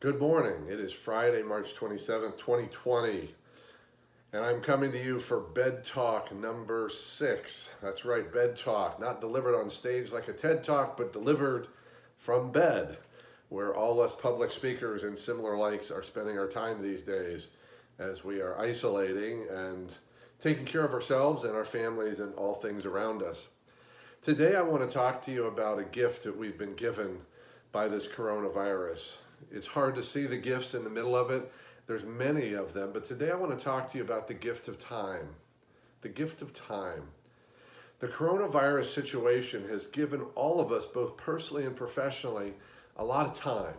Good morning. It is Friday, March 27th, 2020, and I'm coming to you for Bed Talk number 6. That's right, Bed Talk, not delivered on stage like a TED Talk, but delivered from bed, where all us public speakers and similar likes are spending our time these days as we are isolating and taking care of ourselves and our families and all things around us. Today I want to talk to you about a gift that we've been given by this coronavirus. It's hard to see the gifts in the middle of it. There's many of them, but today I want to talk to you about the gift of time. The gift of time. The coronavirus situation has given all of us, both personally and professionally, a lot of time.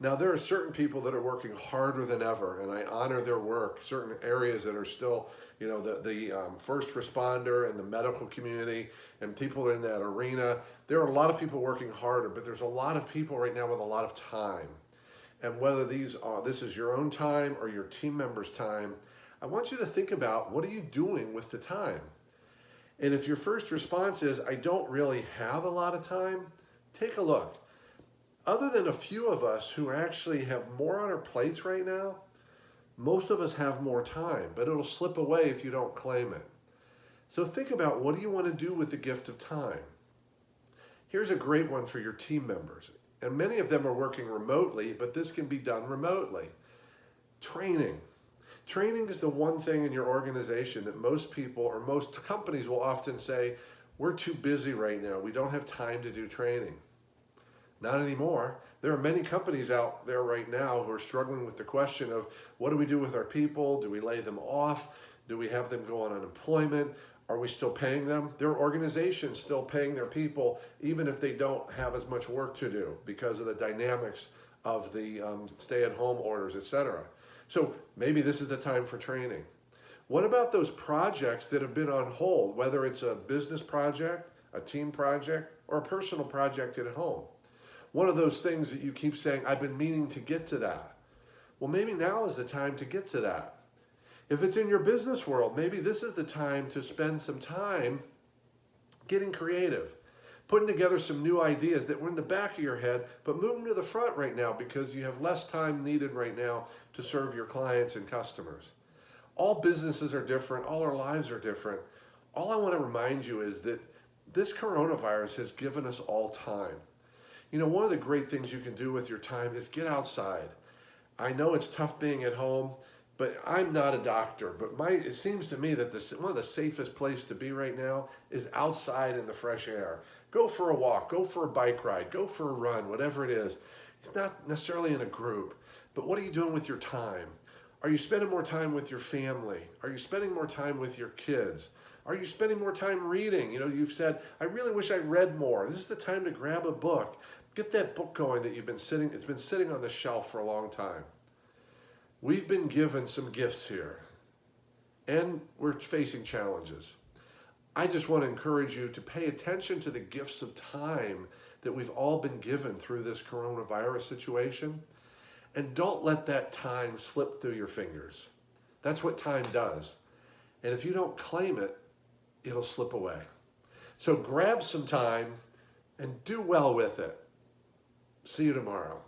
Now, there are certain people that are working harder than ever, and I honor their work. Certain areas that are still, the first responder and the medical community and people in that arena. There are a lot of people working harder, but there's a lot of people right now with a lot of time. And whether this is your own time or your team members' time, I want you to think about, what are you doing with the time? And if your first response is, I don't really have a lot of time, take a look. Other than a few of us who actually have more on our plates right now, most of us have more time, but it'll slip away if you don't claim it. So think about, what do you want to do with the gift of time? Here's a great one for your team members. And many of them are working remotely, but this can be done remotely. Training. Training is the one thing in your organization that most people or most companies will often say, we're too busy right now. We don't have time to do training. Not anymore. There are many companies out there right now who are struggling with the question of, what do we do with our people? Do we lay them off? Do we have them go on unemployment? Are we still paying them? There are organizations still paying their people, even if they don't have as much work to do because of the dynamics of the stay-at-home orders, etc. So maybe this is the time for training. What about those projects that have been on hold, whether it's a business project, a team project, or a personal project at home? One of those things that you keep saying, I've been meaning to get to that. Well, maybe now is the time to get to that. If it's in your business world, maybe this is the time to spend some time getting creative, putting together some new ideas that were in the back of your head, but move them to the front right now because you have less time needed right now to serve your clients and customers. All businesses are different. All our lives are different. All I want to remind you is that this coronavirus has given us all time. One of the great things you can do with your time is get outside. I know it's tough being at home, but I'm not a doctor. But it seems to me that one of the safest places to be right now is outside in the fresh air. Go for a walk, go for a bike ride, go for a run, whatever it is. It's not necessarily in a group, but what are you doing with your time? Are you spending more time with your family? Are you spending more time with your kids? Are you spending more time reading? You've said, I really wish I read more. This is the time to grab a book. Get that book going that it's been sitting on the shelf for a long time. We've been given some gifts here, and we're facing challenges. I just want to encourage you to pay attention to the gifts of time that we've all been given through this coronavirus situation, and don't let that time slip through your fingers. That's what time does. And if you don't claim it, it'll slip away. So grab some time and do well with it. See you tomorrow.